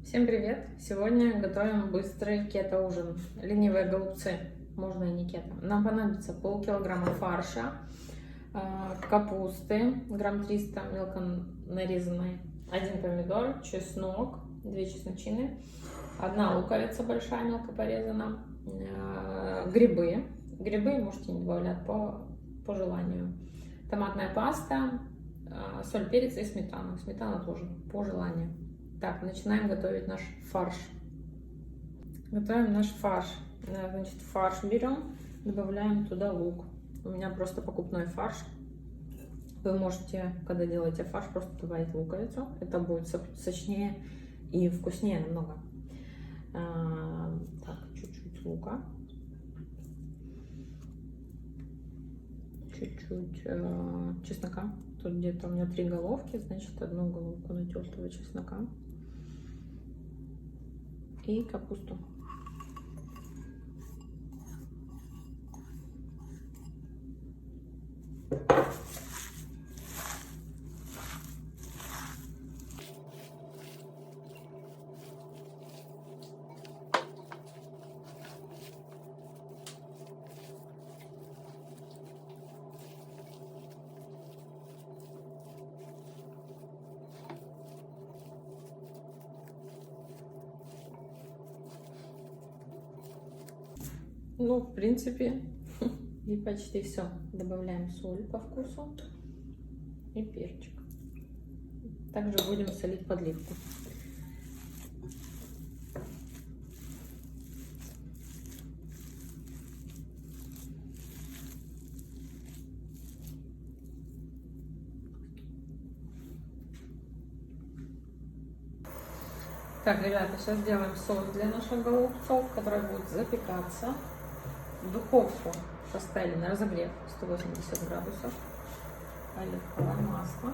Всем привет! Сегодня готовим быстрый кето-ужин. Ленивые голубцы, можно и не кето. Нам понадобится полкилограмма фарша, капусты, грамм 300 мелко нарезанной, 1 помидор, чеснок, 2 чесночины, 1 луковица большая, мелко порезана, грибы. Грибы можете не добавлять по желанию. Томатная паста, соль, перец и сметана. Сметана тоже по желанию. Так, начинаем готовить наш фарш. Готовим наш фарш. Значит, фарш берем, добавляем туда лук. У меня просто покупной фарш. Вы можете, когда делаете фарш, просто добавить луковицу. Это будет сочнее и вкуснее намного. Так, чуть-чуть лука. Чуть-чуть чеснока. Тут где-то у меня 3 головки, значит 1 головку натертого чеснока. И капусту. Ну, в принципе, и почти все. Добавляем соль по вкусу и перчик. Также будем солить подливку. Так, ребята, сейчас сделаем соус для наших голубцов, который будет запекаться в духовку. Поставили на разогрев 180 градусов. Оливковое масло.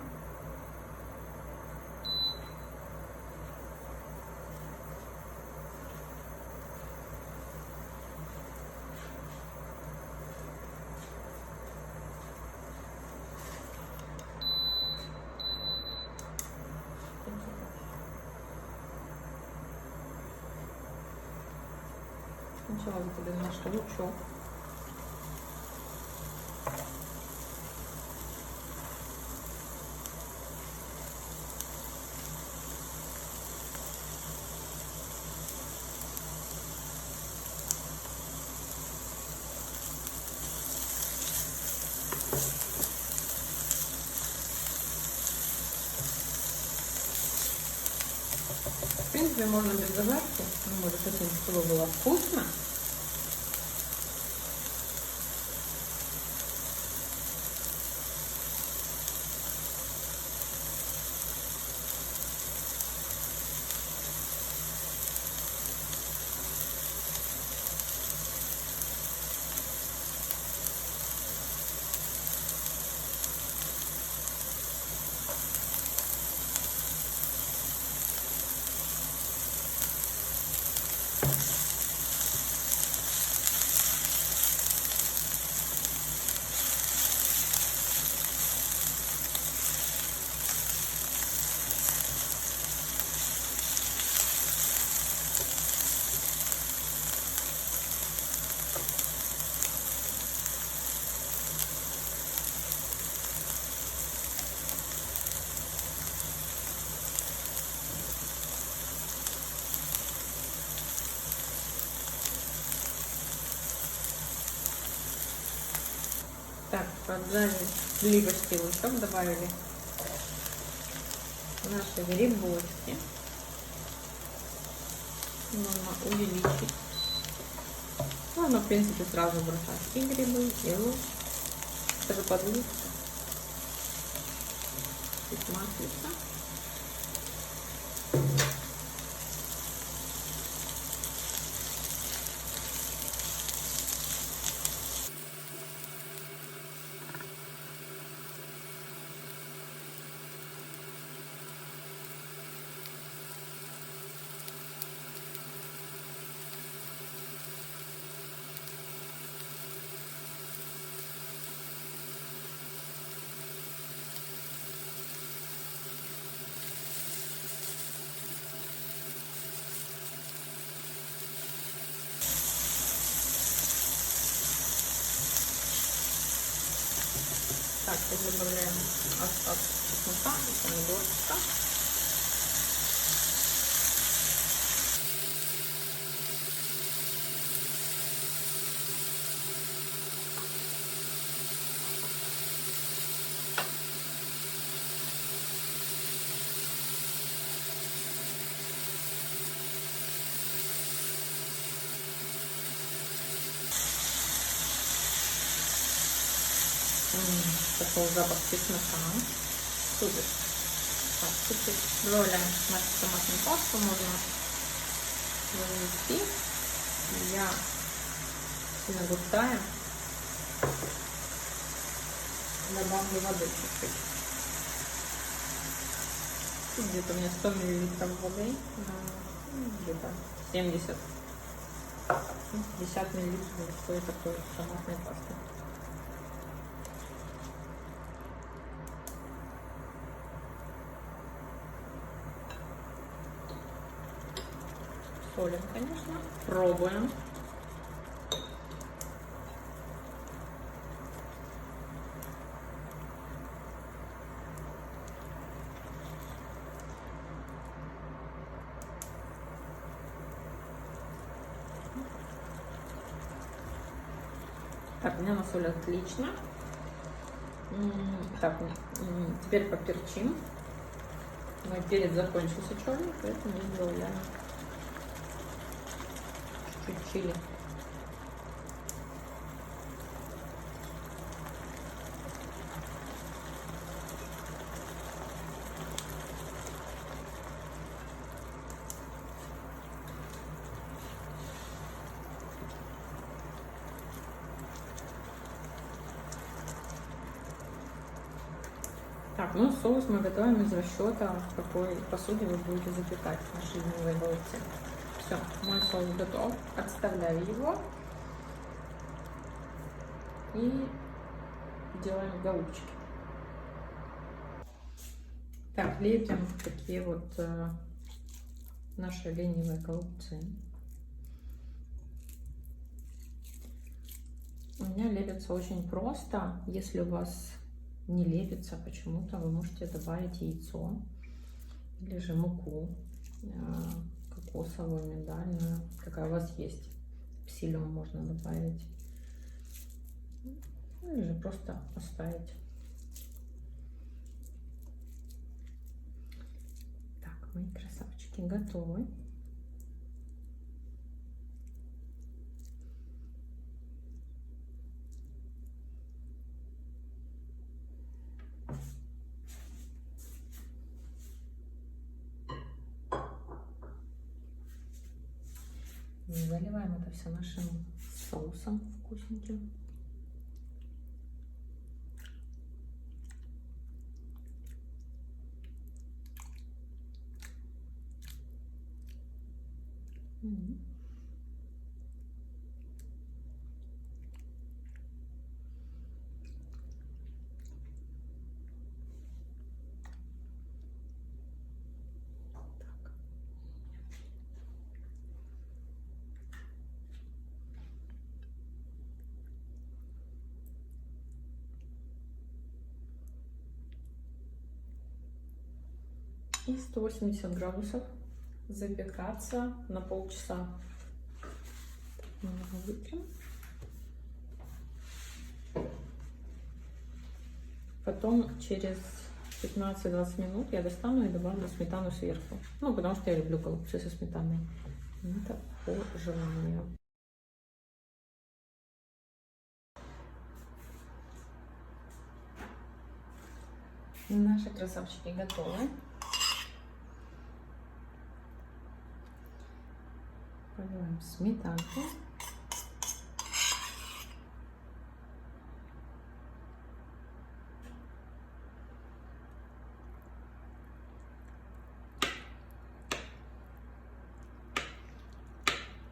Сначала добавим наш лучок. В принципе, можно без зажарки, но мы хотим, чтобы было вкусно. Так, поджарили сливочный лучок, добавили наши грибочки. Нужно увеличить. Можно, в принципе, сразу бросать и грибы, и лук. Это же подливка. Чуть маслица. Так, теперь добавляем остаток чеснока и помидорчика. Такой запах чеснока. Супер. Так, теперь добавляем нашу томатную пасту. Можно вывести. Я сильно густая. Добавлю воды чуть-чуть. Где-то у меня 100 мл воды. Где-то 70. 50 мл стоит такой томатной пасты. Солим, конечно. Пробуем. Так, у меня на соль отлично. Так, теперь поперчим. Мой перец закончился черный, поэтому я добавляю чуть-чуть чили. Так, ну соус мы готовим из расчета, в какой посуде вы будете запекать наши ленивые голубцы. Все, мой соус готов. Отставляю его и делаем голубчики. Так, лепим такие вот наши ленивые голубцы. У меня лепится очень просто. Если у вас не лепится почему-то, вы можете добавить яйцо или же муку кокосовую, миндальную, какая у вас есть. Псилиум можно добавить. Или же просто оставить. Так, мои красавчики готовы. Заливаем это все нашим соусом вкусненьким. И 180 градусов запекаться на полчаса. Вытрем. Потом через 15-20 минут я достану и добавлю сметану сверху. Ну, потому что я люблю голубцы со сметаной. Это по желанию. Наши красавчики готовы. Поливаем сметанку.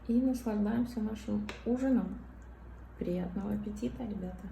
И наслаждаемся нашим ужином. Приятного аппетита, ребята!